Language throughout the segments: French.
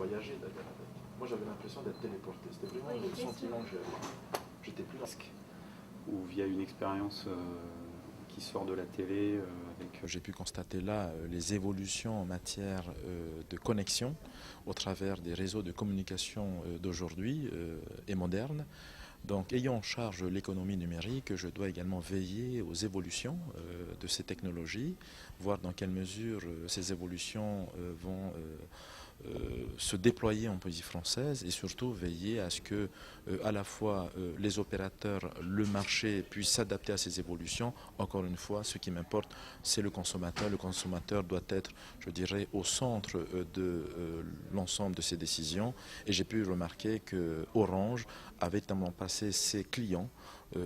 voyager d'ailleurs avec. Moi j'avais l'impression d'être téléporté, c'était vraiment le sentiment que j'avais. J'étais plus là. Ou via une expérience qui sort de la télé avec... J'ai pu constater là les évolutions en matière de connexion au travers des réseaux de communication d'aujourd'hui et modernes. Donc, ayant en charge l'économie numérique, je dois également veiller aux évolutions de ces technologies, voir dans quelle mesure ces évolutions vont se déployer en Polynésie française et surtout veiller à ce que à la fois les opérateurs, le marché puissent s'adapter à ces évolutions. Encore une fois, ce qui m'importe, c'est le consommateur. Le consommateur doit être, je dirais, au centre de l'ensemble de ces décisions. Et j'ai pu remarquer que Orange avait notamment passé ses clients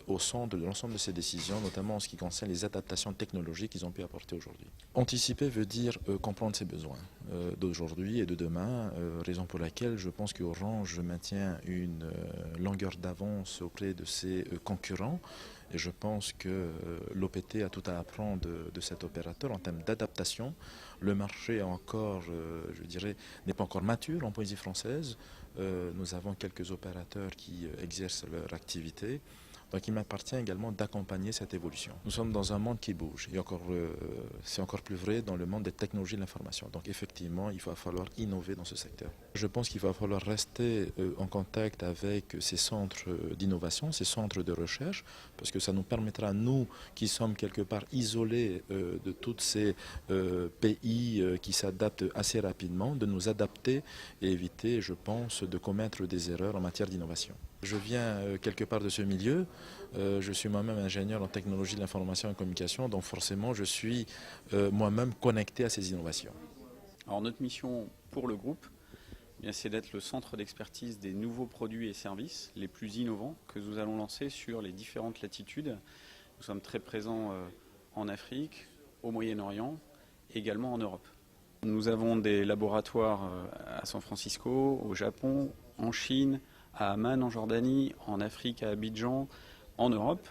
au centre de l'ensemble de ces décisions, notamment en ce qui concerne les adaptations technologiques qu'ils ont pu apporter aujourd'hui. Anticiper veut dire comprendre ses besoins d'aujourd'hui et de demain, raison pour laquelle je pense qu'Orange maintient une longueur d'avance auprès de ses concurrents. Et je pense que l'OPT a tout à apprendre de cet opérateur en termes d'adaptation. Le marché encore, je dirais, n'est pas encore mature en Polynésie française. Nous avons quelques opérateurs qui exercent leur activité. Donc il m'appartient également d'accompagner cette évolution. Nous sommes dans un monde qui bouge et c'est encore plus vrai dans le monde des technologies de l'information. Donc effectivement, il va falloir innover dans ce secteur. Je pense qu'il va falloir rester en contact avec ces centres d'innovation, ces centres de recherche, parce que ça nous permettra, nous qui sommes quelque part isolés de tous ces pays qui s'adaptent assez rapidement, de nous adapter et éviter, je pense, de commettre des erreurs en matière d'innovation. Je viens quelque part de ce milieu, je suis moi-même ingénieur en technologie de l'information et communication, donc forcément je suis moi-même connecté à ces innovations. Alors notre mission pour le groupe, c'est d'être le centre d'expertise des nouveaux produits et services les plus innovants que nous allons lancer sur les différentes latitudes. Nous sommes très présents en Afrique, au Moyen-Orient, également en Europe. Nous avons des laboratoires à San Francisco, au Japon, en Chine, à Amman en Jordanie, en Afrique à Abidjan, en Europe.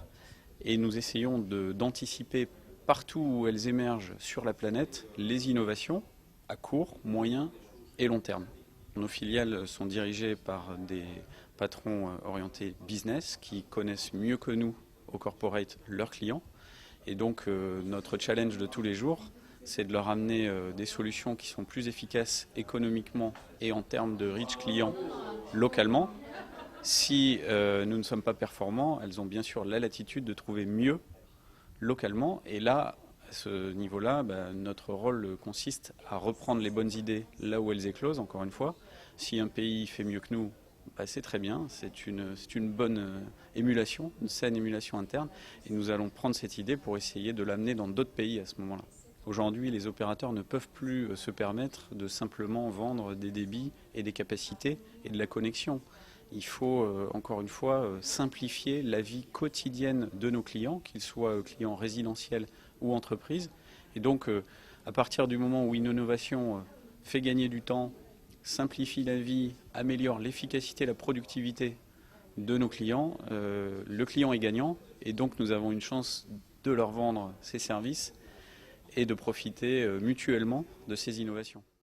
Et nous essayons d'anticiper partout où elles émergent sur la planète les innovations à court, moyen et long terme. Nos filiales sont dirigées par des patrons orientés business qui connaissent mieux que nous au corporate leurs clients. Et donc notre challenge de tous les jours, c'est de leur amener des solutions qui sont plus efficaces économiquement et en termes de reach client localement. Si nous ne sommes pas performants, elles ont bien sûr la latitude de trouver mieux localement. Et là, à ce niveau-là, notre rôle consiste à reprendre les bonnes idées là où elles éclosent, encore une fois. Si un pays fait mieux que nous, c'est très bien, c'est une bonne émulation, une saine émulation interne. Et nous allons prendre cette idée pour essayer de l'amener dans d'autres pays à ce moment-là. Aujourd'hui, les opérateurs ne peuvent plus se permettre de simplement vendre des débits et des capacités et de la connexion. Il faut, encore une fois, simplifier la vie quotidienne de nos clients, qu'ils soient clients résidentiels ou entreprises. Et donc, à partir du moment où une innovation fait gagner du temps, simplifie la vie, améliore l'efficacité et la productivité de nos clients, le client est gagnant. Et donc, nous avons une chance de leur vendre ces services et de profiter mutuellement de ces innovations.